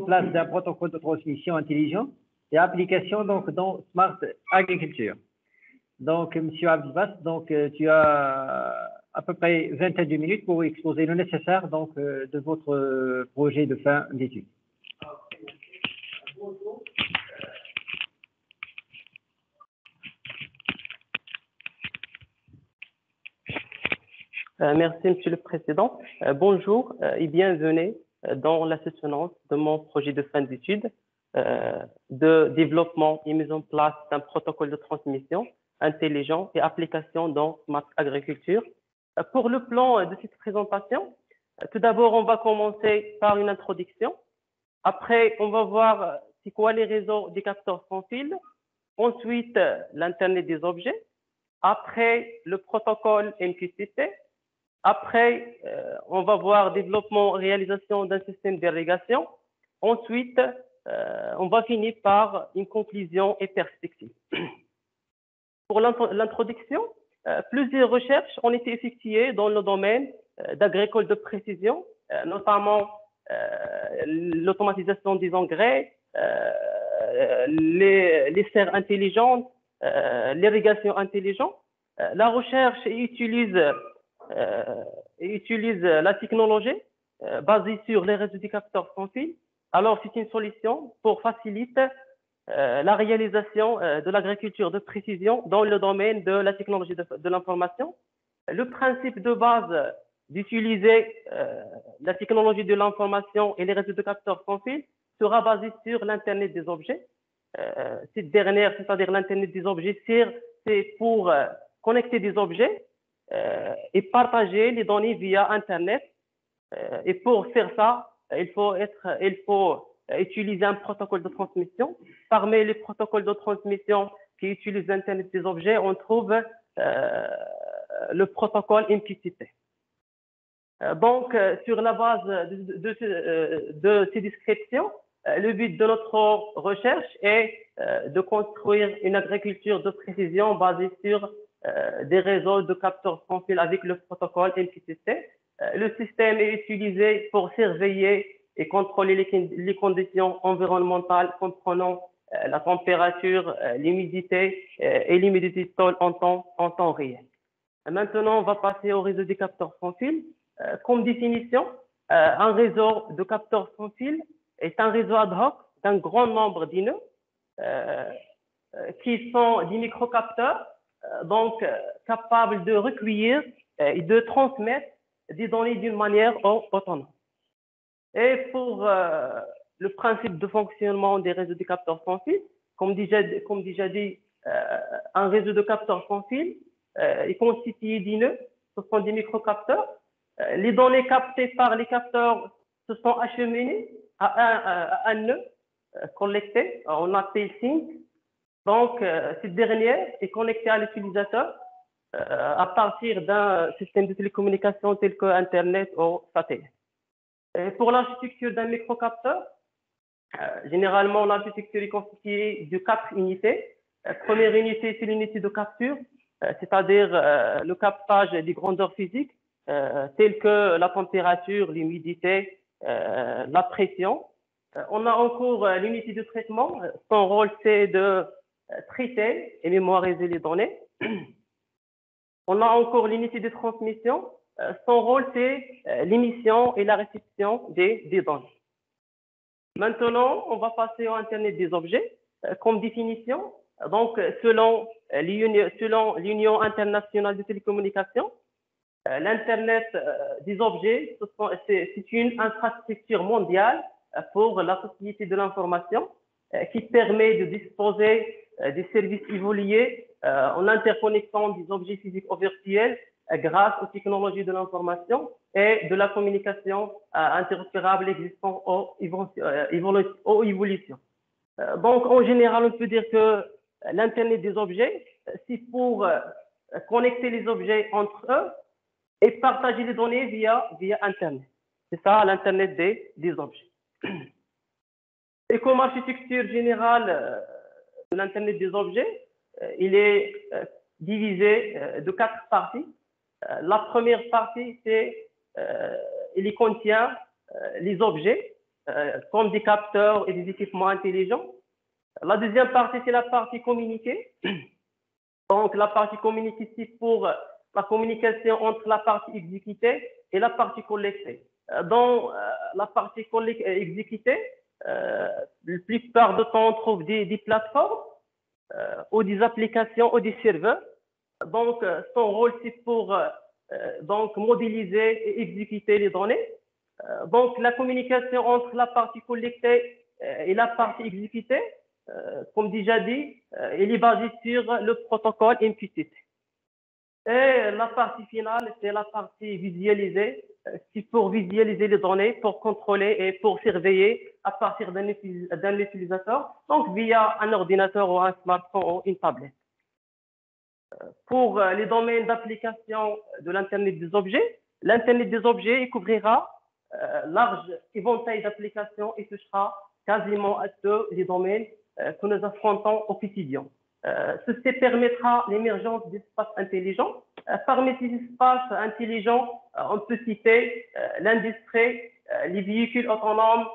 place d'un protocole de transmission intelligent et application donc dans Smart Agriculture. Donc, Monsieur Abdibas, donc tu as à peu près 22 minutes pour exposer le nécessaire donc de votre projet de fin d'études. Merci, Monsieur le Président. Bonjour et bienvenue dans la soutenance de mon projet de fin d'études de développement et mise en place d'un protocole de transmission intelligent et application dans Smart Agriculture. Pour le plan de cette présentation, tout d'abord, on va commencer par une introduction. Après, on va voir c'est quoi les réseaux des capteurs sans fil. Ensuite, l'Internet des objets. Après, le protocole MQTT. Après, on va voir développement, réalisation d'un système d'irrigation. Ensuite, on va finir par une conclusion et perspective. Pour l'introduction, plusieurs recherches ont été effectuées dans le domaine d'agricole de précision, notamment l'automatisation des engrais, les serres intelligentes, l'irrigation intelligente. La recherche utilise la technologie basée sur les réseaux de capteurs sans fil. Alors, c'est une solution pour faciliter la réalisation de l'agriculture de précision dans le domaine de la technologie de l'information. Le principe de base d'utiliser la technologie de l'information et les réseaux de capteurs sans fil sera basé sur l'Internet des objets. Cette dernière, c'est-à-dire l'Internet des objets, c'est pour connecter des objets et partager les données via Internet. Et pour faire ça, il faut utiliser un protocole de transmission. Parmi les protocoles de transmission qui utilisent l'Internet des objets, on trouve le protocole MQTT. Donc, sur la base de ces descriptions, le but de notre recherche est de construire une agriculture de précision basée sur des réseaux de capteurs sans fil avec le protocole MQTT. Le système est utilisé pour surveiller et contrôler les conditions environnementales comprenant la température, l'humidité et l'humidité du sol en temps réel. Maintenant, on va passer au réseau des capteurs sans fil. Comme définition, un réseau de capteurs sans fil est un réseau ad hoc d'un grand nombre de nœuds qui sont des microcapteurs, donc capables de recueillir et de transmettre des données d'une manière autonome. Et pour le principe de fonctionnement des réseaux de capteurs sans fil, comme déjà dit, un réseau de capteurs sans fil est constitué de nœuds, ce sont des microcapteurs. Les données captées par les capteurs se sont acheminées à un nœud collecté, on appelle sync. Donc, cette dernière est connectée à l'utilisateur à partir d'un système de télécommunication tel que Internet ou satellite. Et pour l'architecture d'un microcapteur, généralement, l'architecture est constituée de 4 unités. Première unité, c'est l'unité de capture, c'est-à-dire le captage des grandeurs physiques, telles que la température, l'humidité, la pression. On a encore l'unité de traitement. Son rôle, c'est de traiter et mémoriser les données. On a encore l'unité de transmission. Son rôle, c'est l'émission et la réception des données. Maintenant, on va passer au Internet des objets. Comme définition, donc selon l'Union internationale de télécommunications, l'Internet des objets, c'est une infrastructure mondiale pour la société de l'information qui permet de disposer des services évolués en interconnectant des objets physiques ou virtuels grâce aux technologies de l'information et de la communication interopérable existant aux évolutions. Donc, en général, on peut dire que l'Internet des objets, c'est pour connecter les objets entre eux et partager les données via Internet. C'est ça l'Internet des objets. Et comme architecture générale de l'Internet des objets, il est divisé de 4 parties. La première partie, il contient les objets. comme des capteurs et des équipements intelligents. La deuxième partie, c'est la partie communiquée. Donc, la partie communiquée, c'est pour la communication entre la partie exécutée et la partie collectée. Dans la partie exécutée, la plupart du temps, on trouve des plateformes ou des applications ou des serveurs. Donc, son rôle, c'est pour donc, modéliser et exécuter les données. Donc, la communication entre la partie collectée et la partie exécutée, comme déjà dit, elle est basée sur le protocole MQTT. Et la partie finale, c'est la partie visualisée. C'est pour visualiser les données, pour contrôler et pour surveiller à partir d'un utilisateur, donc via un ordinateur ou un smartphone ou une tablette. Pour les domaines d'application de l'Internet des objets, l'Internet des objets couvrira large éventail d'applications et touchera quasiment à tous les domaines que nous affrontons au quotidien. Ceci permettra l'émergence d'espaces intelligents. Parmi ces espaces intelligents, on peut citer l'industrie, les véhicules autonomes,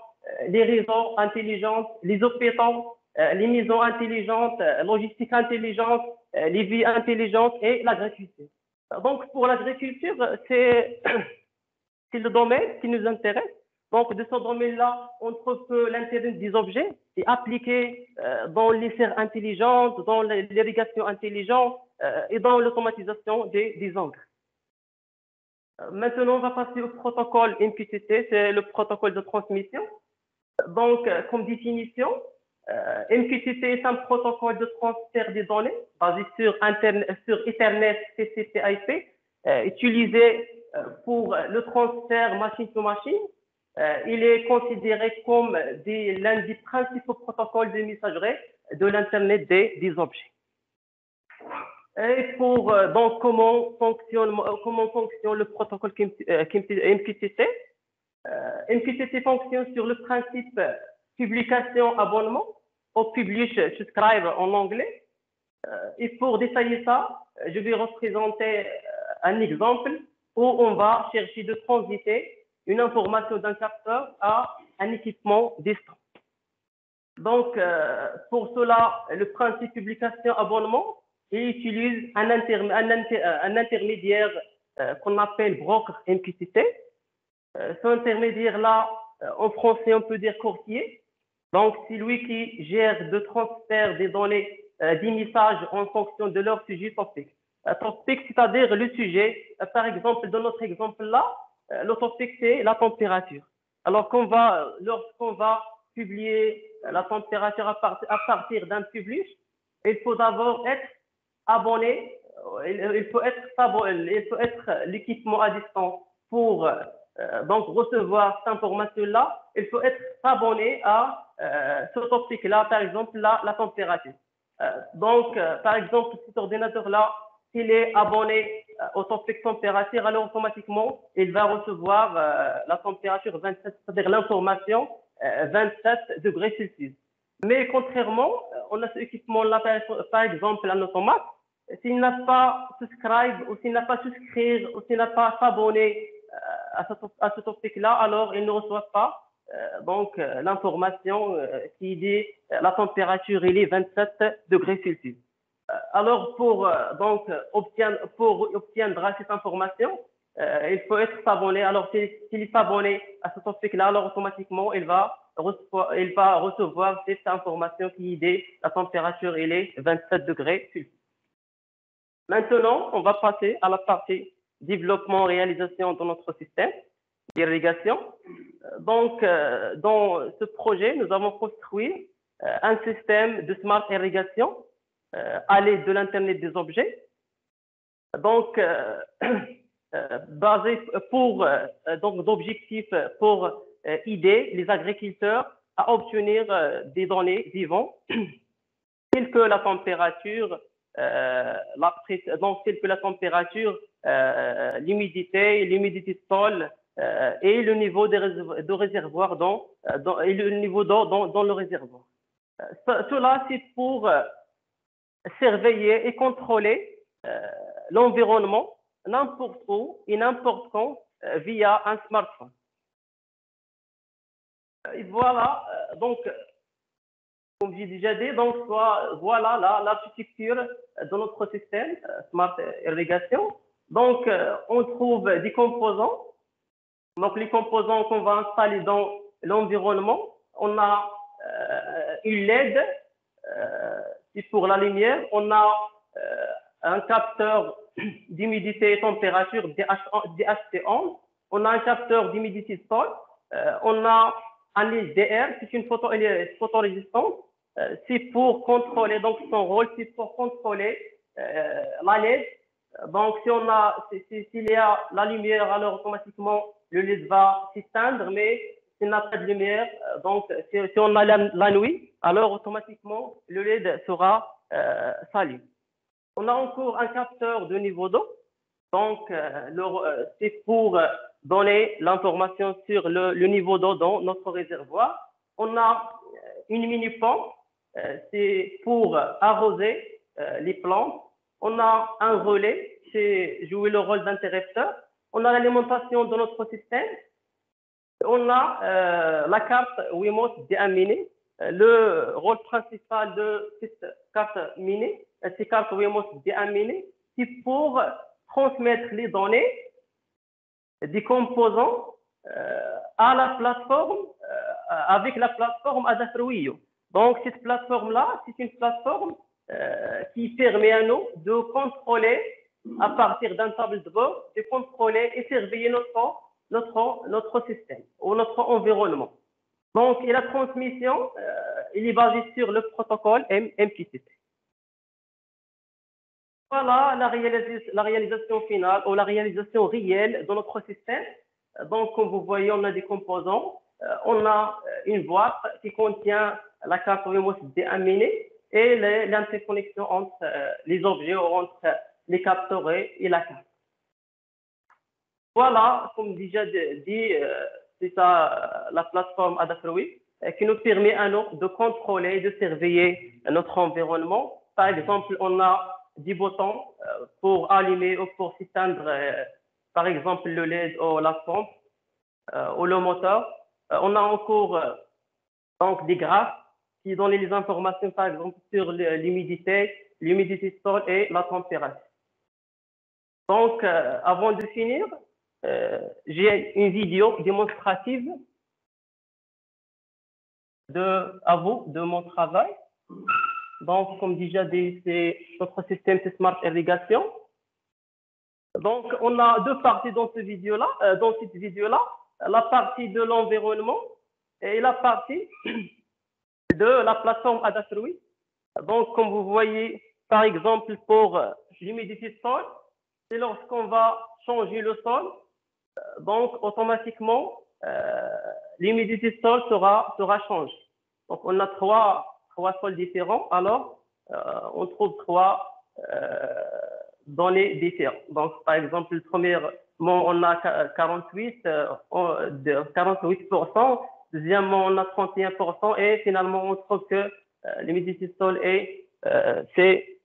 les réseaux intelligents, les hôpitaux, les maisons intelligentes, logistique intelligente, les vies intelligentes et l'agriculture. Donc, pour l'agriculture, c'est le domaine qui nous intéresse. Donc, de ce domaine-là, on trouve que l'Internet des objets est appliqué dans les serres intelligentes, dans l'irrigation intelligente et dans l'automatisation des engrais. Maintenant, on va passer au protocole MQTT, c'est le protocole de transmission. Donc, comme définition, MQTT est un protocole de transfert des données basé sur Ethernet TCP/IP, utilisé pour le transfert machine to machine. Il est considéré comme l'un des principaux protocoles de messagerie de l'Internet des objets. Et pour donc comment fonctionne le protocole MQTT? MQTT fonctionne sur le principe publication-abonnement, ou publish-subscribe en anglais. Et pour détailler ça, je vais représenter un exemple où on va chercher de transiter une information d'un capteur à un équipement distant. Donc, pour cela, le principe publication-abonnement, il utilise un intermédiaire qu'on appelle broker MQTT. Ce intermédiaire-là, en français, on peut dire courtier. Donc, c'est lui qui gère le transfert des données, des messages en fonction de leur sujet topic. Topic, c'est-à-dire le sujet. Par exemple, dans notre exemple-là, le topic, c'est la température. Alors, lorsqu'on va publier la température à partir d'un publish, il faut d'abord être abonné, il faut être l'équipement à distance pour donc recevoir cette information-là. Il faut être abonné à ce topic-là, par exemple la température. Donc, par exemple, cet ordinateur-là, s'il est abonné au topic température, alors automatiquement, il va recevoir la température 27, c'est-à-dire l'information 27 degrés Celsius. Mais contrairement, on a cet équipement-là, par exemple, un automate. S'il n'a pas subscribe ou s'il n'a pas souscrire ou s'il n'a pas s'abonner à ce topic-là, alors il ne reçoit pas donc l'information qui dit la température il est 27 degrés Celsius. Alors pour obtenir cette information, il faut être abonné. Alors s'il est abonné à ce topic-là, alors automatiquement il va recevoir cette information qui dit la température il est 27 degrés Celsius. Maintenant, on va passer à la partie développement, réalisation de notre système d'irrigation. Donc, dans ce projet, nous avons construit un système de smart irrigation à l'aide de l'Internet des objets. Donc, basé donc d'objectifs pour aider les agriculteurs à obtenir des données vivantes telles que la température, l'humidité de sol et le niveau de réservoir et le niveau d'eau dans le réservoir. Cela, c'est pour surveiller et contrôler l'environnement n'importe où et n'importe quand via un smartphone. Et voilà, donc, comme j'ai déjà dit, donc, voilà l'architecture de notre système Smart Irrigation. Donc, on trouve des composants. Donc, les composants qu'on va installer dans l'environnement, on a une LED, c'est pour la lumière. On a un capteur d'humidité et température DHT11. On a un capteur d'humidité sol. On a un LDR, c'est une photorésistance. C'est pour contrôler, donc son rôle, c'est pour contrôler la LED. Donc, s'il y a la lumière, alors automatiquement, le LED va s'éteindre, mais s'il n'y a pas de lumière, donc si on a la nuit, alors automatiquement, le LED sera s'allume. On a encore un capteur de niveau d'eau. Donc, c'est pour donner l'information sur le niveau d'eau dans notre réservoir. On a une mini-pompe, c'est pour arroser les plantes. On a un relais, c'est jouer le rôle d'interrupteur. On a l'alimentation de notre système. On a la carte Wiimote D1 Mini. Le rôle principal de cette carte Mini, cette carte Wiimote D1 Mini, c'est pour transmettre les données des composants à la plateforme, avec la plateforme Adafruio. Donc, cette plateforme-là, c'est une plateforme qui permet à nous de contrôler, à partir d'un table de bord, de contrôler et surveiller notre système ou notre environnement. Donc, et la transmission, il est basé sur le protocole MQTT. Voilà la réalisation finale ou la réalisation réelle de notre système. Donc, comme vous voyez, on a des composants. On a une boîte qui contient la carte Wiimote D1 Mini et l'interconnexion entre les objets, entre les capteurs et la carte. Voilà, comme déjà dit, c'est ça la plateforme Adafruit qui nous permet à nous de contrôler, de surveiller notre environnement. Par exemple, on a 10 boutons pour allumer ou pour s'éteindre, par exemple, le LED ou la pompe ou le moteur. On a encore donc des graphes qui donnent les informations, par exemple, sur l'humidité sol et la température. Donc, avant de finir, j'ai une vidéo démonstrative à vous de mon travail. Donc, comme déjà dit, c'est notre système Smart Irrigation. Donc, on a deux parties dans cette vidéo-là, la partie de l'environnement et la partie de la plateforme Adafruit. Donc, comme vous voyez, par exemple, pour l'humidité sol, c'est lorsqu'on va changer le sol, donc automatiquement, l'humidité sol sera changée. Donc, on a trois sols différents, alors on trouve trois données différentes. Donc, par exemple, le premier, on a 48%, deuxièmement, on a 31%, et finalement, on trouve que l'humidité sol c'est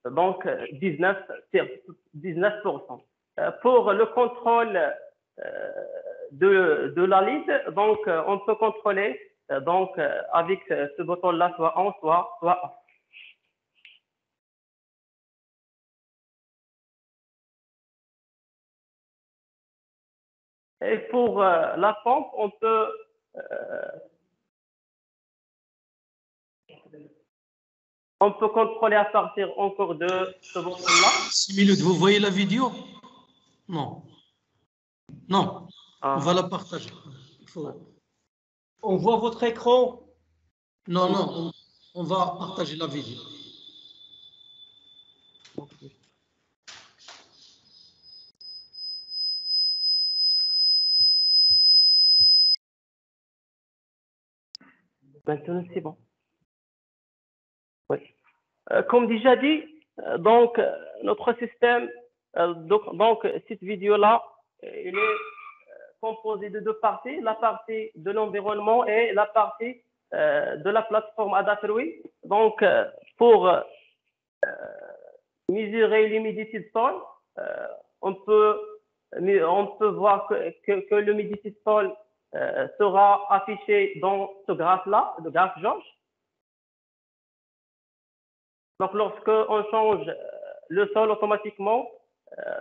donc 19%. Pour le contrôle de la lead, donc on peut contrôler donc avec ce bouton-là, soit on, soit off. Et pour la pompe, on peut contrôler à partir encore de ce bouton-là. 6 minutes, vous voyez la vidéo? Non. Non. On va la partager. On voit votre écran? Non, on va partager la vidéo. Maintenant, c'est bon. Oui. Comme déjà dit, donc notre système, donc cette vidéo-là, il est composé de deux parties, la partie de l'environnement et la partie de la plateforme Adafruit. Donc, pour mesurer l'humidité du sol, on peut voir que l'humidité du sol sera affiché dans ce graphe-là, le graphe George. Donc, lorsque on change le sol automatiquement,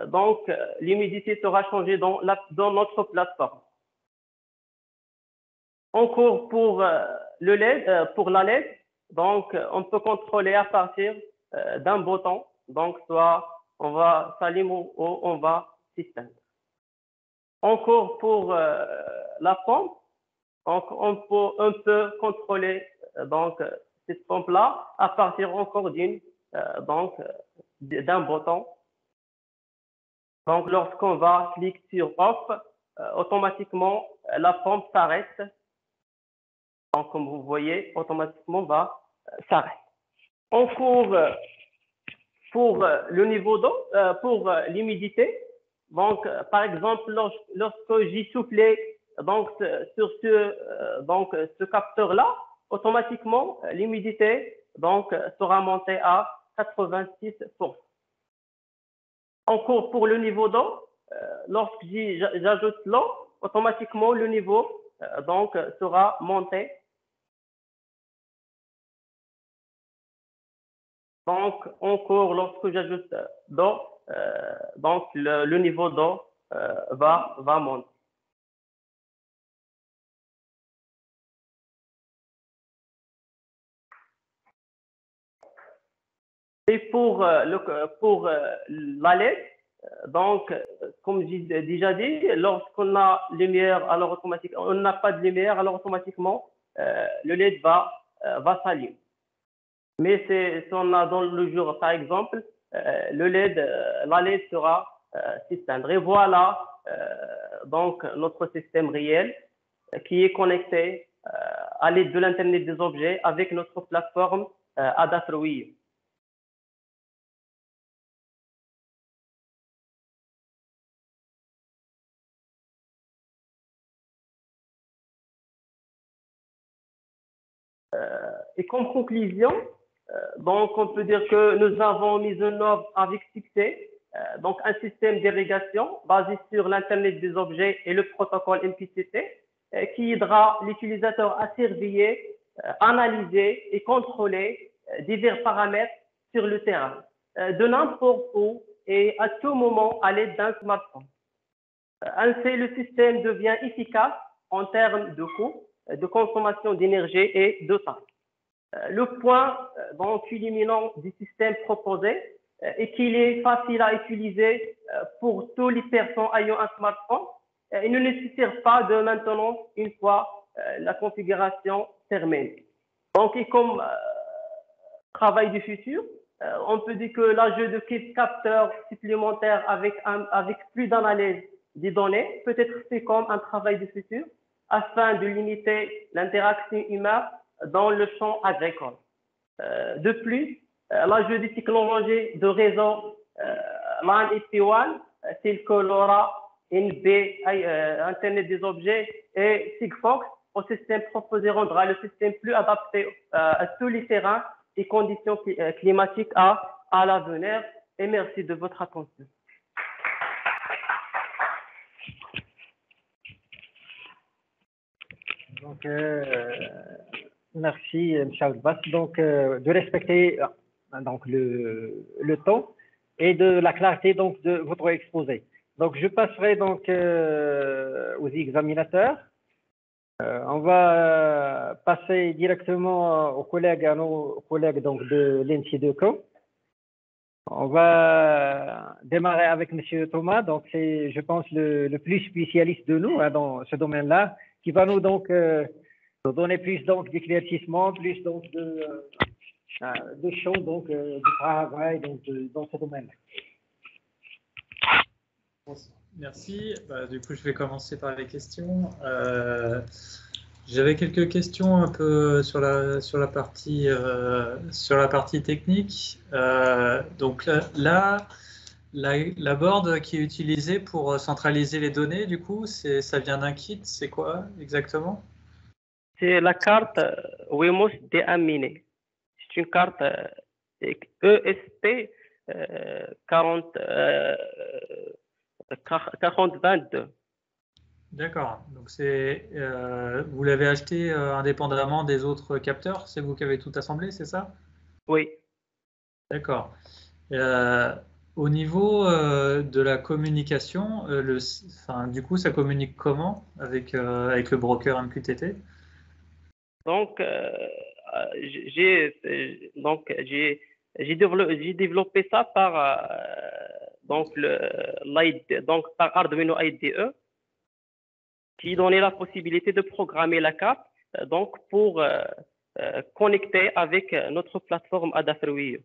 donc l'humidité sera changée dans notre plateforme. Encore pour le LED, pour la LED, donc on peut contrôler à partir d'un bouton. Donc, soit on va s'allumer ou on va s'éteindre. Encore pour la pompe, donc on peut contrôler donc cette pompe-là à partir encore d'un bouton. Donc, lorsqu'on va cliquer sur off, automatiquement la pompe s'arrête. Donc, comme vous voyez, automatiquement va s'arrête. Encore pour le niveau d'eau, pour l'humidité. Donc, par exemple, lorsque j'ai soufflé donc sur ce capteur-là, automatiquement l'humidité donc sera montée à 86%. Encore pour le niveau d'eau, lorsque j'ajoute l'eau, automatiquement le niveau donc sera monté. Donc, encore lorsque j'ajoute d'eau, donc le niveau d'eau va monter. Et pour la LED, donc, comme j'ai déjà dit, lorsqu'on a lumière, alors automatiquement, on n'a pas de lumière, alors automatiquement, le LED va s'allumer. Mais si on a dans le jour, par exemple, la LED sera s'éteindre. Et voilà donc notre système réel qui est connecté à l'aide de l'Internet des objets avec notre plateforme Adafruit. Et comme conclusion, donc on peut dire que nous avons mis en œuvre avec succès donc un système d'irrigation basé sur l'Internet des objets et le protocole MQTT qui aidera l'utilisateur à surveiller, analyser et contrôler divers paramètres sur le terrain, de n'importe où et à tout moment à l'aide d'un smartphone. Ainsi, le système devient efficace en termes de coût, de consommation d'énergie et de temps. Le point culminant du système proposé est qu'il est facile à utiliser pour toutes les personnes ayant un smartphone. Il ne nécessite pas de maintenance une fois la configuration terminée. Donc, et comme travail du futur, on peut dire que l'ajout de capteurs supplémentaires avec plus d'analyse des données peut être fait comme un travail du futur afin de limiter l'interaction humaine dans le champ agricole. De plus, l'ajout des technologies de réseau LAN et P1, telles que LoRa, NB, Internet des objets et Sigfox, au système proposé rendra le système plus adapté à tous les terrains et conditions climatiques à l'avenir. Et merci de votre attention. Donc, merci, M. Abbas. Donc, de respecter donc, le temps et de la clarté donc, de votre exposé. Donc, je passerai donc aux examinateurs. On va passer directement à nos collègues donc, de l'INSI de Caen. On va démarrer avec M. Thomas. Donc, c'est, je pense, le plus spécialiste de nous hein, dans ce domaine-là, qui va nous donc nous donner plus donc d'éclaircissement, plus donc de champ donc de travail donc dans ce domaine-là. Merci. Du coup, je vais commencer par les questions. J'avais quelques questions un peu sur la partie technique. Donc là, la board qui est utilisée pour centraliser les données, du coup, ça vient d'un kit. C'est quoi exactement? C'est la carte Wemos déaminée. C'est une carte ESP 4022. D'accord. Donc vous l'avez acheté indépendamment des autres capteurs, c'est vous qui avez tout assemblé, c'est ça? Oui. D'accord. Euh, Au niveau de la communication, enfin, du coup, ça communique comment avec le broker MQTT? Donc, j'ai développé ça par donc par Arduino IDE qui donnait la possibilité de programmer la carte donc pour connecter avec notre plateforme Adafruit.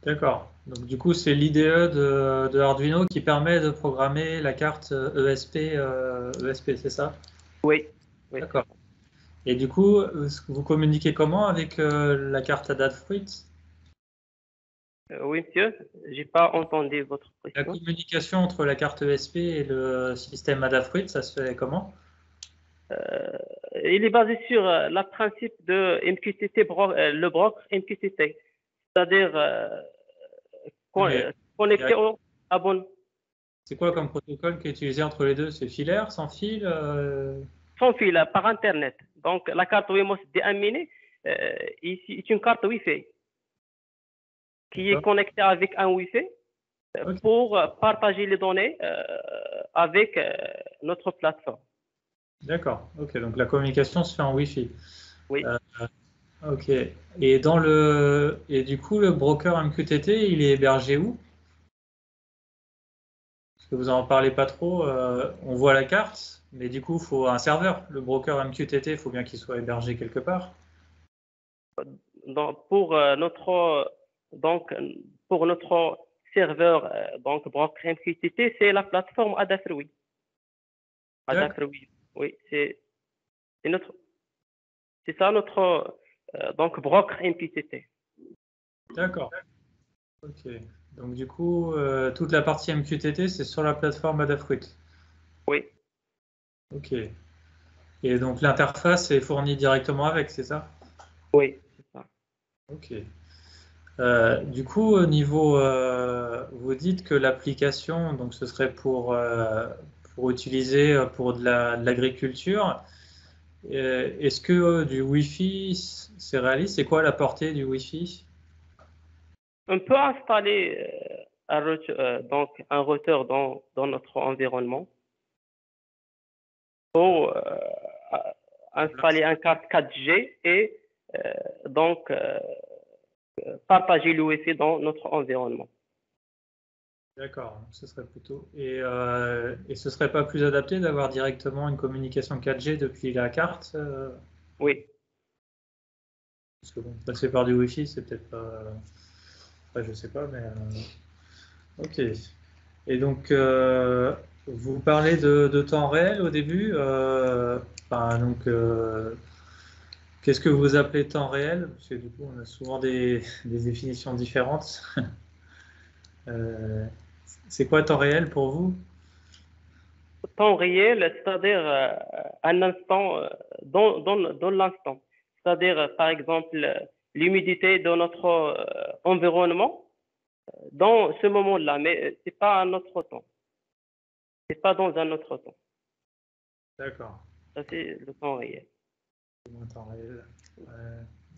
D'accord. Donc du coup, c'est l'IDE de Arduino qui permet de programmer la carte ESP, c'est ça? Oui, oui, c'est D'accord. ça. Et du coup, vous communiquez comment avec la carte Adafruit? Oui, monsieur, j'ai pas entendu votre La question. communication entre la carte ESP et le système Adafruit, ça se fait comment? Euh, il est basé sur le principe de MQTT, le broker MQTT, c'est-à-dire Mais connecté au abonnement. c'est quoi comme protocole qui est utilisé entre les deux? C'est filaire, sans fil? Sans fil par Internet. Donc, la carte Wemos déaminée ici est une carte Wi-Fi qui est D'accord. connectée avec un Wi-Fi Ok. pour partager les données avec notre plateforme. D'accord. Ok. Donc la communication se fait en Wi-Fi. Oui. Euh, ok. Et du coup, le broker MQTT, il est hébergé où? Parce que vous en parlez pas trop. On voit la carte, mais du coup, il faut un serveur. Le broker MQTT, il faut bien qu'il soit hébergé quelque part. Donc, donc, pour notre serveur, donc, broker MQTT, c'est la plateforme Adafruit. D'accord. Adafruit. Oui, notre, c'est ça notre donc broker MQTT. D'accord. Ok. Donc du coup, toute la partie MQTT, c'est sur la plateforme Adafruit. Oui, Ok. Et donc l'interface est fournie directement avec, c'est ça? oui, c'est ça. Ok. Du coup, au niveau, vous dites que l'application, donc ce serait pour utiliser pour de l'agriculture. Est-ce que du Wi-Fi, c'est réaliste? C'est quoi la portée du Wi-Fi? On peut installer donc un routeur dans notre environnement ou installer un carte 4G et donc partager le Wi-Fi dans notre environnement. D'accord, donc ce serait plutôt. Et ce serait pas plus adapté d'avoir directement une communication 4G depuis la carte? Oui. Parce que bon, passer par du Wi-Fi, c'est peut-être pas. Enfin, je sais pas, mais. Ok. Et donc, vous parlez de temps réel au début. Enfin, donc, qu'est-ce que vous appelez temps réel? Parce que du coup, on a souvent des définitions différentes. Euh, c'est quoi temps réel pour vous? Temps réel, c'est-à-dire un instant dans l'instant. C'est-à-dire, par exemple, l'humidité de notre environnement dans ce moment-là, mais c'est pas un autre temps. C'est pas dans un autre temps. D'accord. Ça, c'est le temps réel. Moins temps réel.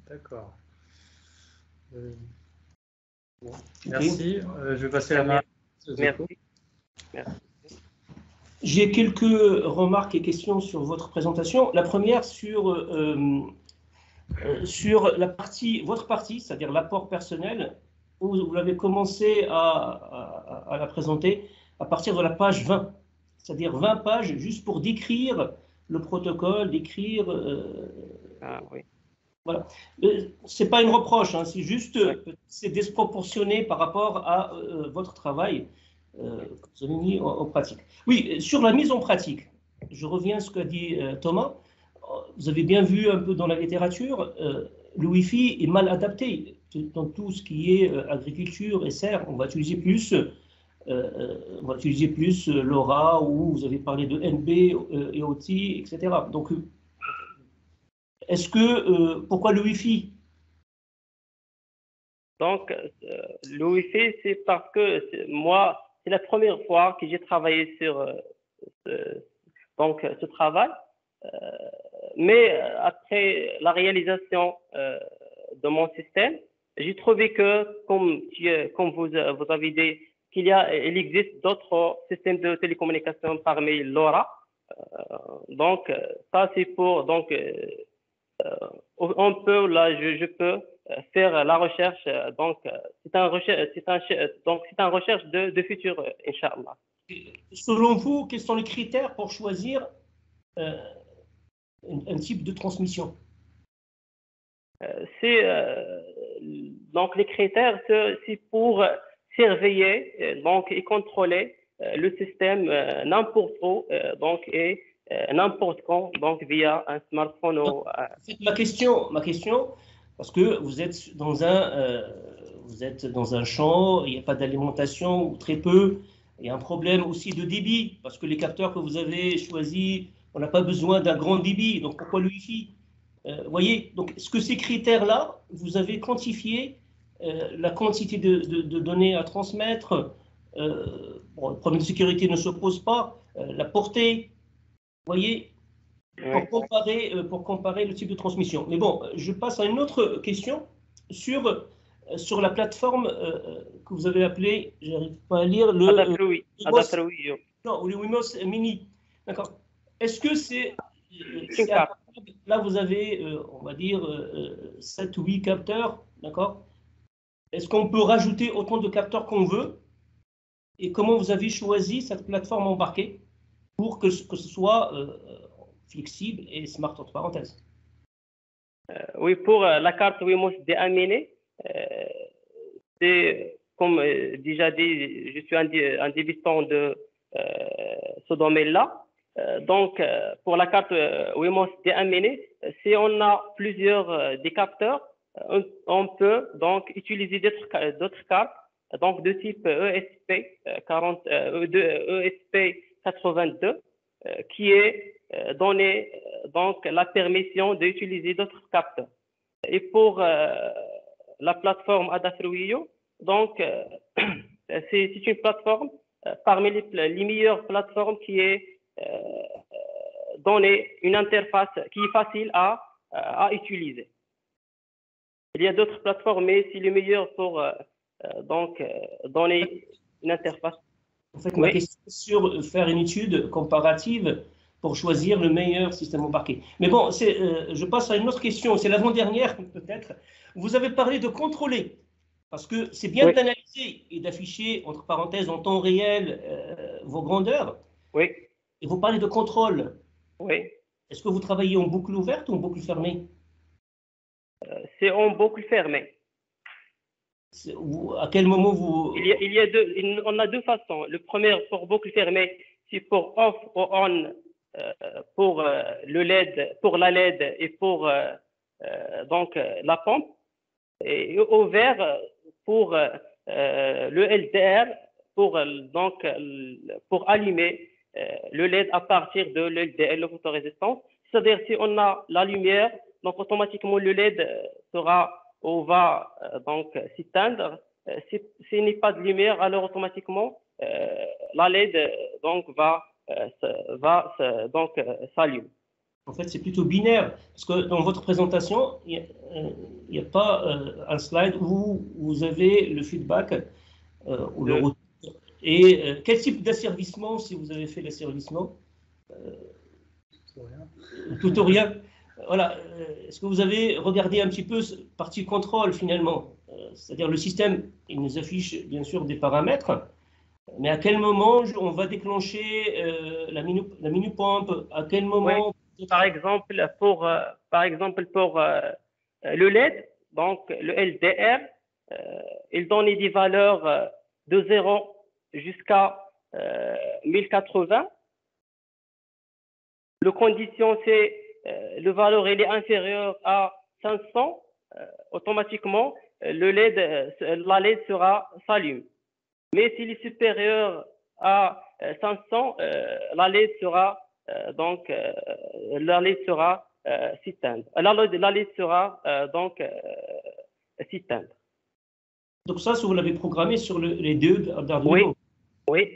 D'accord. Euh, bon. Ok. Merci. Je vais passer la main aux échos. Merci. Merci. J'ai quelques remarques et questions sur votre présentation. La première sur votre partie, c'est-à-dire l'apport personnel, où vous l'avez commencé à la présenter à partir de la page 20, c'est-à-dire 20 pages juste pour décrire le protocole, décrire. Ah, oui. Voilà. C'est pas une reproche, hein, c'est juste, Oui. c'est disproportionné par rapport à votre travail que vous avez mis en pratique. Oui, sur la mise en pratique, je reviens à ce qu'a dit Thomas. Vous avez bien vu un peu dans la littérature, le Wi-Fi est mal adapté. Dans tout ce qui est agriculture et serre, on va utiliser plus LoRa, ou vous avez parlé de NB et OT, etc. Donc, pourquoi le Wi-Fi? Donc, le Wi-Fi, c'est parce que moi, c'est la première fois que j'ai travaillé sur ce travail. Mais après la réalisation de mon système, j'ai trouvé que, comme vous avez dit, qu'il existe d'autres systèmes de télécommunication parmi LoRa. Donc, ça c'est pour, donc, on peut, là, je peux faire la recherche. Donc, c'est un recherche de futur, Inch'Allah. Selon vous, quels sont les critères pour choisir un type de transmission? Donc, les critères, c'est pour surveiller donc, et contrôler le système n'importe où donc, et n'importe quand, donc via un smartphone. Ma question, parce que vous êtes dans un champ, il n'y a pas d'alimentation ou très peu. Il y a un problème aussi de débit, parce que les capteurs que vous avez choisis, on n'a pas besoin d'un grand débit, donc pourquoi le Wi-Fi? Voyez, donc est-ce que ces critères-là, vous avez quantifié la quantité de données à transmettre? Bon, le problème de sécurité ne se pose pas, la portée, voyez, pour comparer le type de transmission. Mais bon, je passe à une autre question sur la plateforme que vous avez appelée, je n'arrive pas à lire, le Wimos Mini. D'accord. Est-ce que c'est là, vous avez, on va dire, 7 ou 8 capteurs, d'accord? Est-ce qu'on peut rajouter autant de capteurs qu'on veut? Et comment vous avez choisi cette plateforme embarquée pour que ce soit flexible et smart, entre parenthèses? Oui, pour la carte Wimos D1 Mini, c'est, comme déjà dit, je suis un débutant de ce domaine-là. Donc, pour la carte Wimos D1 Mini, si on a plusieurs des capteurs, on peut donc utiliser d'autres cartes, donc de type ESP82, qui est donné donc la permission d'utiliser d'autres capteurs. Et pour la plateforme Adafruio, donc c'est une plateforme parmi les meilleures plateformes qui est donner une interface qui est facile à utiliser. Il y a d'autres plateformes, mais c'est le meilleur pour donc donner une interface. En fait, ma question est sur faire une étude comparative pour choisir le meilleur système embarqué. Mais bon, je passe à une autre question, c'est l'avant-dernière peut-être. Vous avez parlé de contrôler, parce que c'est bien d'analyser et d'afficher, entre parenthèses, en temps réel, vos grandeurs. Oui. Et vous parlez de contrôle. Oui. Est-ce que vous travaillez en boucle ouverte ou en boucle fermée? C'est en boucle fermée. À quel moment vous... on a deux façons. Le premier pour boucle fermée, c'est pour off ou on pour le LED, pour la LED et pour donc la pompe. Et ouvert pour le LDR donc pour allumer le LED à partir de l'LDR, le photorésistance. C'est-à-dire si on a la lumière, donc automatiquement le LED va donc s'éteindre. S'il n'y a pas de lumière, alors automatiquement la LED donc s'allume. En fait, c'est plutôt binaire, parce que dans votre présentation, il n'y a pas un slide où vous avez le feedback ou le retour. Et quel type d'asservissement, si vous avez fait l'asservissement? Tout ou rien. Voilà. Est-ce que vous avez regardé un petit peu partie contrôle finalement? C'est-à-dire le système, il nous affiche bien sûr des paramètres, mais à quel moment on va déclencher la minu-pompe? À quel moment? Oui. Par exemple, pour le LED, donc le LDR, il donne des valeurs de 0 jusqu'à 1080. Le condition, c'est le valeur il est inférieur à 500, automatiquement la LED s'allume. Mais s'il est supérieur à 500, la LED sera s'éteindre. La LED sera donc s'éteindre. Donc ça, vous l'avez programmé sur les deux d'Arduino? Oui.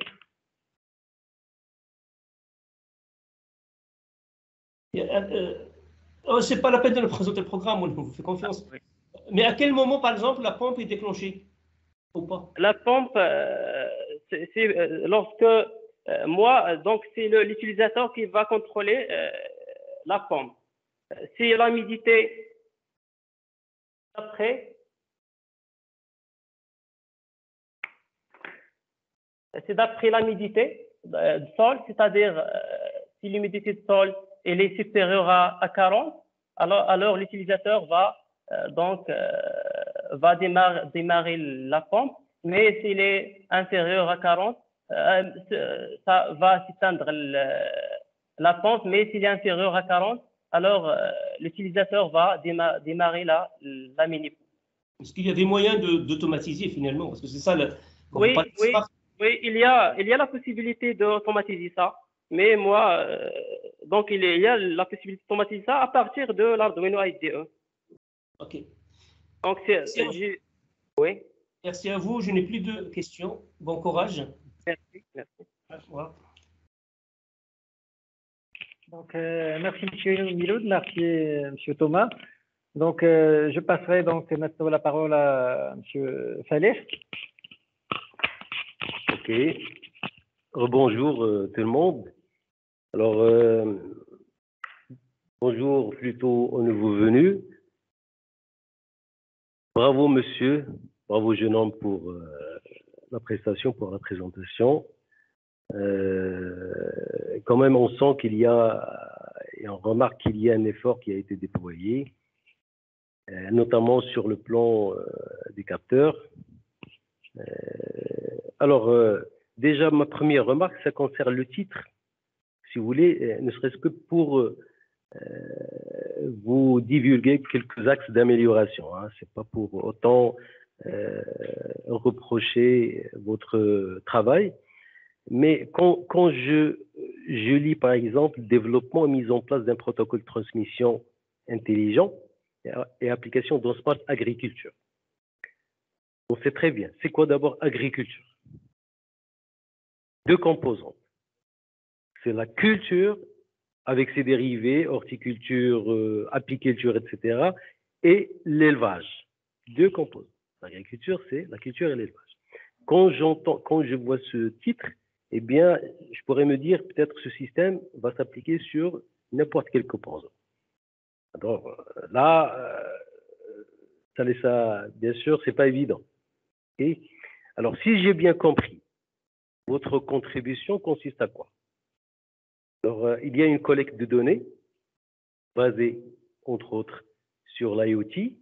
C'est pas la peine de nous présenter le programme, on vous fait confiance. Oui. Mais à quel moment, par exemple, la pompe est déclenchée ou pas? La pompe, c'est lorsque moi, donc c'est l'utilisateur qui va contrôler la pompe. Si l'humidité après, c'est d'après l'humidité du sol, c'est-à-dire si l'humidité du sol elle est supérieure à 40, alors l'utilisateur va va démarrer la pompe, mais s'il est inférieur à 40, ça va s'éteindre la pompe, mais s'il est inférieur à 40, alors l'utilisateur va démarrer la mini-pompe. Est-ce qu'il y a des moyens d'automatiser finalement? Parce que c'est ça, oui, il y a la possibilité d'automatiser ça, mais moi, donc il y a la possibilité d'automatiser ça à partir de l'Arduino IDE. Ok. Donc, oui. Merci à vous, je n'ai plus de questions. Bon courage. Merci. Voilà. Donc, merci M. Miloud, merci M. Thomas. Donc, je passerai donc maintenant la parole à M. Saleh. Ok. Rebonjour tout le monde. Alors, bonjour plutôt aux nouveaux venus. Bravo monsieur, bravo jeune homme pour la prestation, pour la présentation. Quand même, on sent qu'il y a, et on remarque qu'il y a un effort qui a été déployé, notamment sur le plan des capteurs. Alors, déjà, ma première remarque, ça concerne le titre, si vous voulez, ne serait-ce que pour vous divulguer quelques axes d'amélioration. Hein. Ce n'est pas pour autant reprocher votre travail, mais quand je lis, par exemple, développement et mise en place d'un protocole de transmission intelligent et application dans Smart Agriculture, on sait très bien, c'est quoi d'abord agriculture? Deux composantes. C'est la culture avec ses dérivés, horticulture, apiculture, etc., et l'élevage. Deux composantes. L'agriculture, c'est la culture et l'élevage. Quand je vois ce titre, eh bien, je pourrais me dire peut-être ce système va s'appliquer sur n'importe quelle composante. Alors là, ça, bien sûr, c'est pas évident. Et alors, si j'ai bien compris, votre contribution consiste à quoi? Alors, il y a une collecte de données basée, entre autres, sur l'IoT.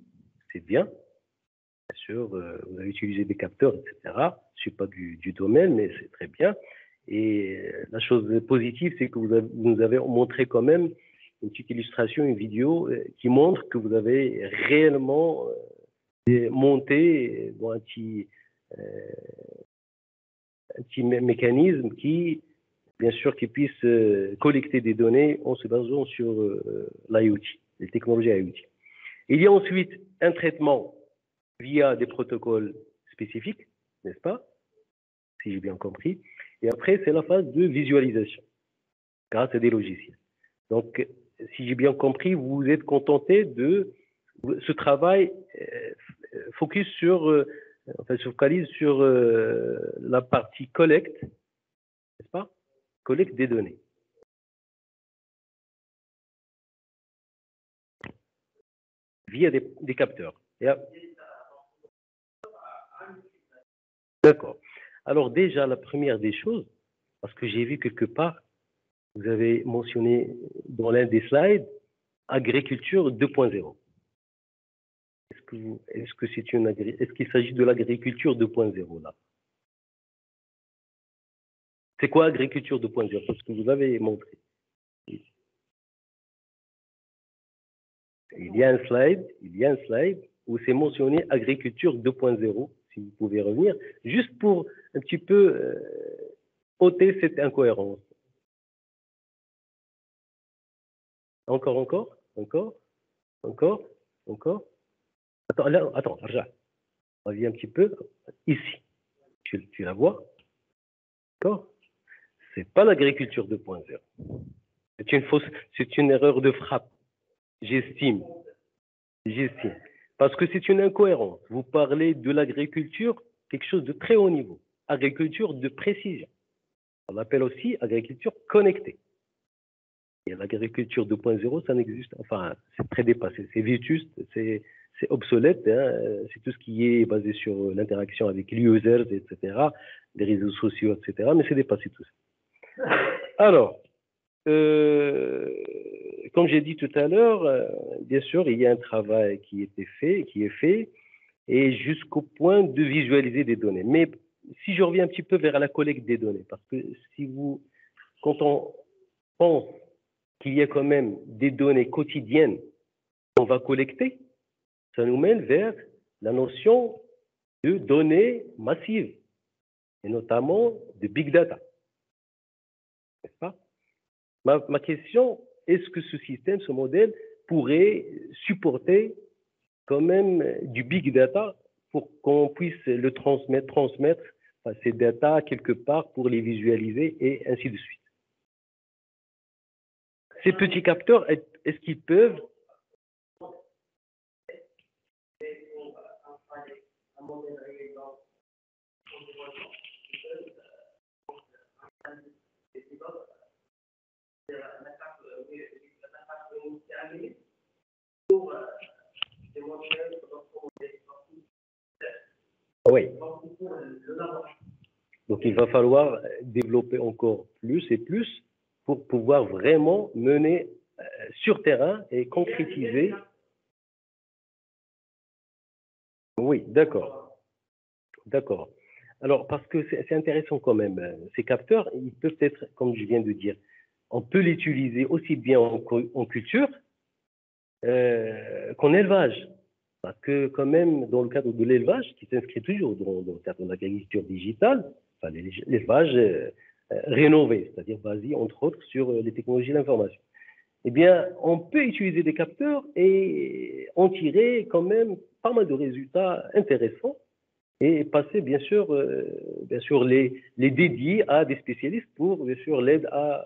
C'est bien. Bien sûr, vous avez utilisé des capteurs, etc. Je ne suis pas du domaine, mais c'est très bien. Et la chose positive, c'est que vous nous avez montré quand même une petite illustration, une vidéo qui montre que vous avez réellement monté un petit mécanisme qui, bien sûr, qui puisse collecter des données en se basant sur l'IoT, les technologies IoT. Il y a ensuite un traitement via des protocoles spécifiques, n'est-ce pas? Si j'ai bien compris. Et après, c'est la phase de visualisation, grâce à des logiciels. Donc, si j'ai bien compris, vous vous êtes contenté de ce travail focus sur, se focalise sur la partie collecte, n'est-ce pas? Collecte des données. Via des capteurs. D'accord. Alors déjà, la première des choses, parce que j'ai vu quelque part, vous avez mentionné dans l'un des slides, agriculture 2.0. Est-ce qu'il s'agit de l'agriculture 2.0 là? C'est quoi agriculture 2.0? Parce que vous avez montré. Il y a un slide où c'est mentionné agriculture 2.0, si vous pouvez revenir, juste pour un petit peu ôter cette incohérence. Encore. Attends, reviens un petit peu. Ici, tu la vois? D'accord? C'est pas l'agriculture 2.0. C'est une erreur de frappe. J'estime. Parce que c'est une incohérence. Vous parlez de l'agriculture, quelque chose de très haut niveau. Agriculture de précision. On l'appelle aussi agriculture connectée. Et l'agriculture 2.0, ça n'existe, enfin, c'est très dépassé. C'est vétuste, c'est obsolète. Hein, c'est tout ce qui est basé sur l'interaction avec les users, etc., les réseaux sociaux, etc. Mais c'est dépassé tout ça. Alors, comme j'ai dit tout à l'heure, bien sûr, il y a un travail qui est fait, et jusqu'au point de visualiser des données. Mais si je reviens un petit peu vers la collecte des données, parce que quand on pense qu'il y a quand même des données quotidiennes qu'on va collecter, ça nous mène vers la notion de données massives, et notamment de big data. N'est-ce pas? Ma question, est-ce que ce système, ce modèle, pourrait supporter quand même du big data pour qu'on puisse le transmettre ces data quelque part pour les visualiser et ainsi de suite. Ces petits capteurs, est-ce qu'ils peuvent Oui. Donc, il va falloir développer encore plus et plus pour pouvoir vraiment mener sur terrain et concrétiser. Oui, d'accord. D'accord. Alors, parce que c'est intéressant quand même, ces capteurs, ils peuvent être, comme je viens de dire, on peut l'utiliser aussi bien en culture qu'en élevage. Parce que quand même, dans le cadre de l'élevage, qui s'inscrit toujours dans le cadre de l'agriculture digitale, enfin, l'élevage rénové, c'est-à-dire basé, entre autres, sur les technologies de l'information. Eh bien, on peut utiliser des capteurs et en tirer quand même pas mal de résultats intéressants et passer, bien sûr les dédier à des spécialistes pour, bien sûr, l'aide à,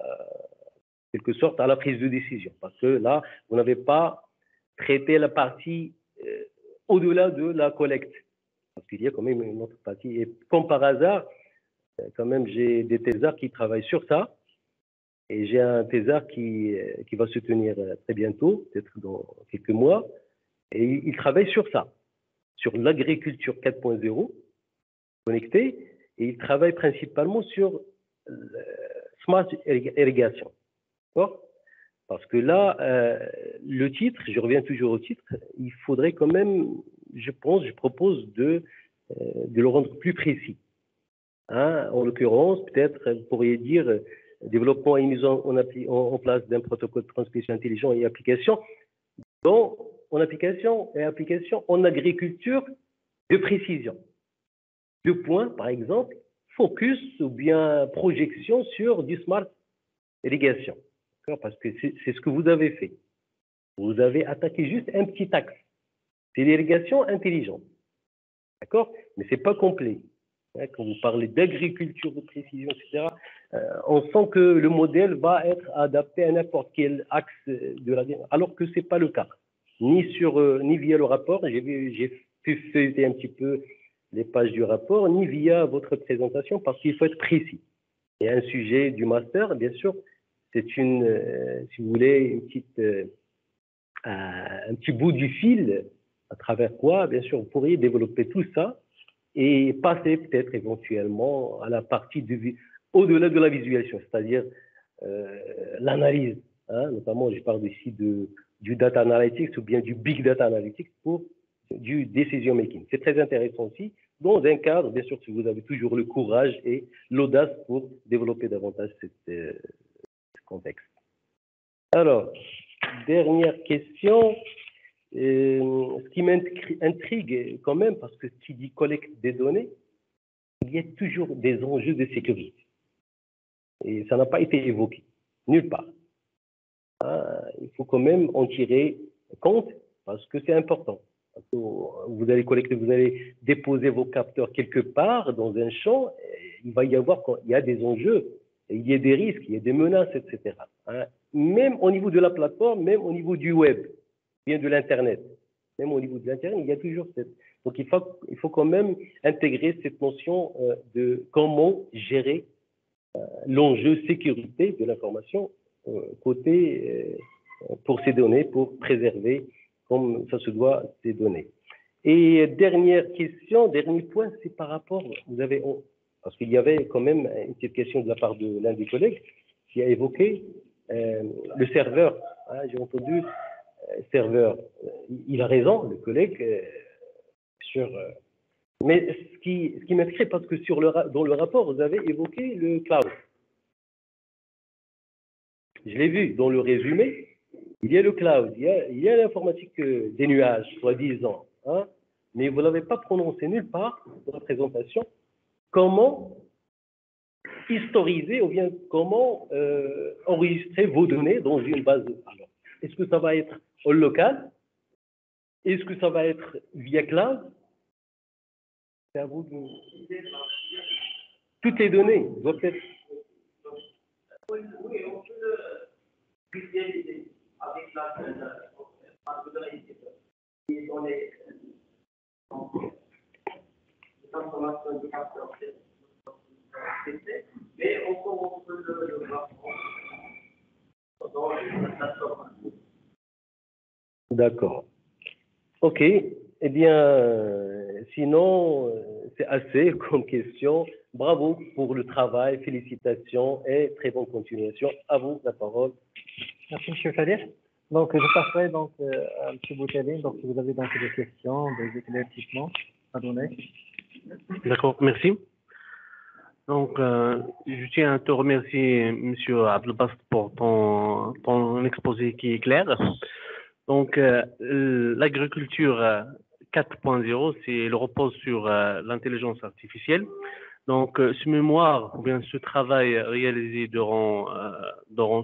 quelque sorte, à la prise de décision. Parce que là, vous n'avez pas traité la partie au-delà de la collecte. Parce qu'il y a quand même une autre partie. Et comme par hasard, quand même, j'ai des thésards qui travaillent sur ça. Et j'ai un thésard qui va se tenir très bientôt, peut-être dans quelques mois. Et il travaille sur ça, sur l'agriculture 4.0 connectée. Et il travaille principalement sur smart irrigation. D'accord ? Parce que là, le titre, je reviens toujours au titre, il faudrait quand même, je propose de le rendre plus précis. Hein, en l'occurrence, peut-être, vous pourriez dire développement et mise en place d'un protocole de transmission intelligent et application en application en agriculture de précision. 2 points, par exemple, focus ou bien projection sur du smart irrigation. Parce que c'est ce que vous avez fait. Vous avez attaqué juste un petit axe. C'est l'irrigation intelligente. D'accord? Mais ce n'est pas complet. Quand vous parlez d'agriculture de précision, etc., on sent que le modèle va être adapté à n'importe quel axe de la vie, alors que ce n'est pas le cas. Ni via le rapport, j'ai pu feuilleter un petit peu les pages du rapport, ni via votre présentation, parce qu'il faut être précis. Il y a un sujet du master, bien sûr, c'est si vous voulez, un petit bout du fil, à travers quoi, bien sûr, vous pourriez développer tout ça et passer peut-être éventuellement à la partie au-delà de la visualisation, c'est-à-dire l'analyse. Hein, notamment, je parle ici du data analytics ou bien du big data analytics pour du decision making. C'est très intéressant aussi, dans un cadre, bien sûr, si vous avez toujours le courage et l'audace pour développer davantage ce contexte. Alors, dernière question. Ce qui m'intrigue quand même, parce que qui dit collecte des données, il y a toujours des enjeux de sécurité. Et ça n'a pas été évoqué, nulle part. Il faut quand même en tirer compte, parce que c'est important. Parce que vous allez collecter, vous allez déposer vos capteurs quelque part dans un champ, il va y avoir, il y a des enjeux, il y a des risques, il y a des menaces, etc. même au niveau de la plateforme, même au niveau du web, bien de l'Internet. Même au niveau de l'Internet, il y a toujours cette... Donc, il faut quand même intégrer cette notion de comment gérer l'enjeu sécurité de l'information pour ces données, pour préserver comme ça se doit ces données. Et dernière question, dernier point, c'est par rapport, parce qu'il y avait quand même une petite question de la part de l'un des collègues qui a évoqué le serveur. Hein, j'ai entendu serveur. Il a raison, le collègue, mais ce qui m'inquiète, parce que dans le rapport, vous avez évoqué le cloud. Je l'ai vu dans le résumé, il y a le cloud, il y a l'informatique des nuages, soi-disant, hein, mais vous ne l'avez pas prononcé nulle part dans la présentation. Comment historiser ou bien comment enregistrer vos données dans une base. Alors, est-ce que ça va être au local? Est-ce que ça va être via cloud? C'est à vous de... Toutes les données doivent être... Oui, on peut visualiser avec la les données, transformation du capteur, mais on peut le voir dans la plateforme. D'accord. OK. Eh bien, sinon, c'est assez comme question. Bravo pour le travail, félicitations et très bonne continuation. À vous la parole. Merci, M. Khadir. Donc, je passerai donc, à M. Boutelin. Donc, si vous avez donc des questions, des éclaircissements à donner. D'accord, merci. Donc, je tiens à te remercier, M. Abdelbast, pour ton exposé qui est clair. Donc, l'agriculture 4.0, c'est le repose sur l'intelligence artificielle. Donc, ce mémoire ou bien ce travail réalisé durant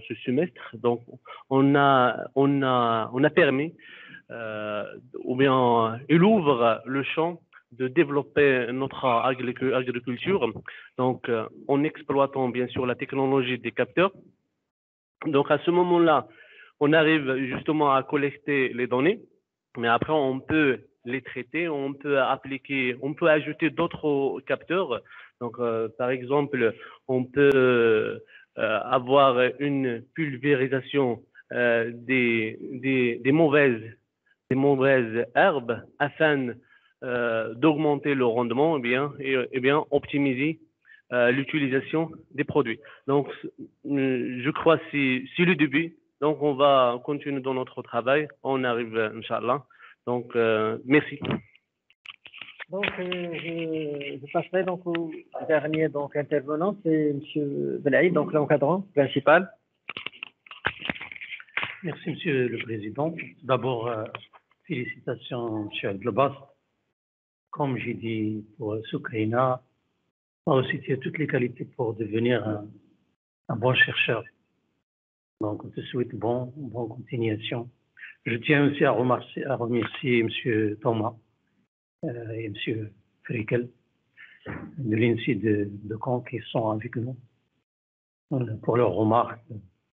ce semestre, donc on a permis ou bien il ouvre le champ de développer notre agriculture. Donc, en exploitant bien sûr la technologie des capteurs. Donc, à ce moment-là, on arrive justement à collecter les données, mais après on peut les traiter, on peut ajouter d'autres capteurs. Donc, par exemple, on peut avoir une pulvérisation des mauvaises herbes afin d'augmenter le rendement et bien optimiser l'utilisation des produits. Donc, je crois que c'est le début. Donc, on va continuer dans notre travail. On arrive, Inch'Allah. Donc, merci. Donc, je passerai donc au dernier donc, intervenant, c'est M. Belaïd, donc l'encadrant principal. Merci, Monsieur le Président. D'abord, félicitations, M. Abdelbast. Comme j'ai dit pour Soukaina, aussi tu as toutes les qualités pour devenir un bon chercheur. Donc, on te souhaite bonne continuation. Je tiens aussi à remercier M. Thomas et M. Frikel de l'INSI de Caen qui sont avec nous pour leurs remarques,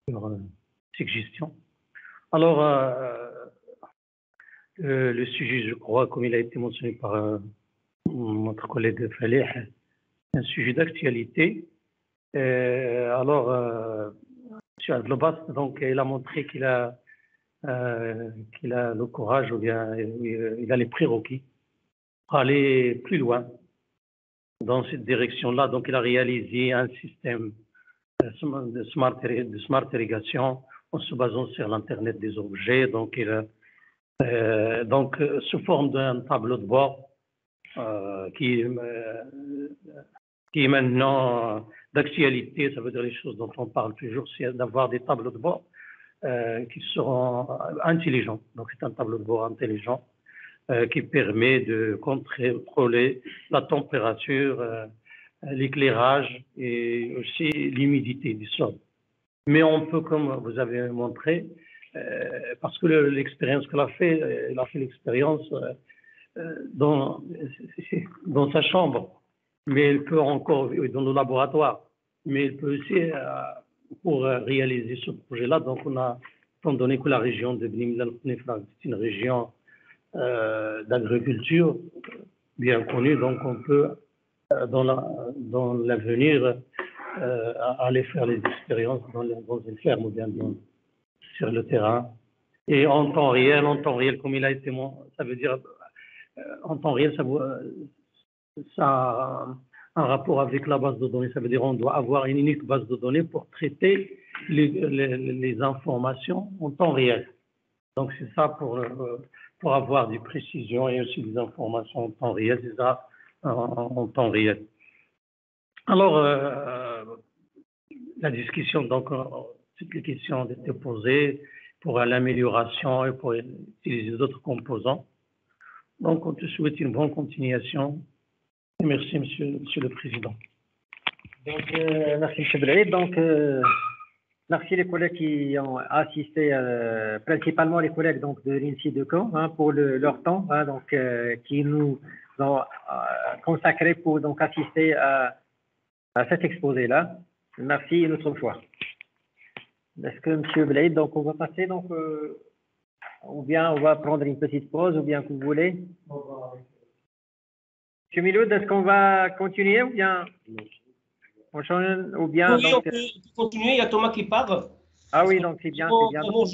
leurs suggestions. Alors, le sujet, je crois, comme il a été mentionné par notre collègue Falih, un sujet d'actualité. Alors, M. Abdelbast, donc, il a montré qu'il a le courage ou bien il a les prérequis pour aller plus loin dans cette direction-là. Donc, il a réalisé un système de smart irrigation en se basant sur l'Internet des objets. Donc, sous forme d'un tableau de bord qui est maintenant d'actualité. Ça veut dire les choses dont on parle toujours, c'est d'avoir des tableaux de bord qui seront intelligents. Donc, c'est un tableau de bord intelligent qui permet de contrôler la température, l'éclairage et aussi l'humidité du sol. Mais on peut, comme vous avez montré, parce que l'expérience qu'il a fait, il a fait l'expérience dans sa chambre, mais il peut encore, dans le laboratoire, mais il peut aussi pour réaliser ce projet-là. Donc, étant donné que la région de Bni Mellal Qnifra, c'est une région d'agriculture bien connue, donc on peut, dans l'avenir, aller faire les expériences dans une ferme ou bien sur le terrain. Et en temps réel, comme il a été, ça veut dire, en temps réel, ça a un rapport avec la base de données. Ça veut dire qu'on doit avoir une unique base de données pour traiter les informations en temps réel. Donc, c'est ça pour avoir des précisions et aussi des informations en temps réel, c'est ça en temps réel. Alors, la discussion, donc, toutes les questions ont été posées pour l'amélioration et pour utiliser d'autres composants. Donc, on te souhaite une bonne continuation. Et merci, Monsieur le Président. Donc, merci, M. Belaïd. Donc, merci les collègues qui ont assisté, principalement les collègues donc, de l'INSI de Caen, pour leur temps, donc, qui nous ont consacré pour donc, assister à cet exposé-là. Merci une autre fois. Est-ce que M. Belaïd, donc on va passer, donc, ou bien on va prendre une petite pause, ou bien que vous voulez. M. Miloud, est-ce qu'on va continuer ou bien on change, ou bien oui, donc, on peut continuer, il y a Thomas qui parle. Ah oui, donc c'est bien, c'est bien. Donc,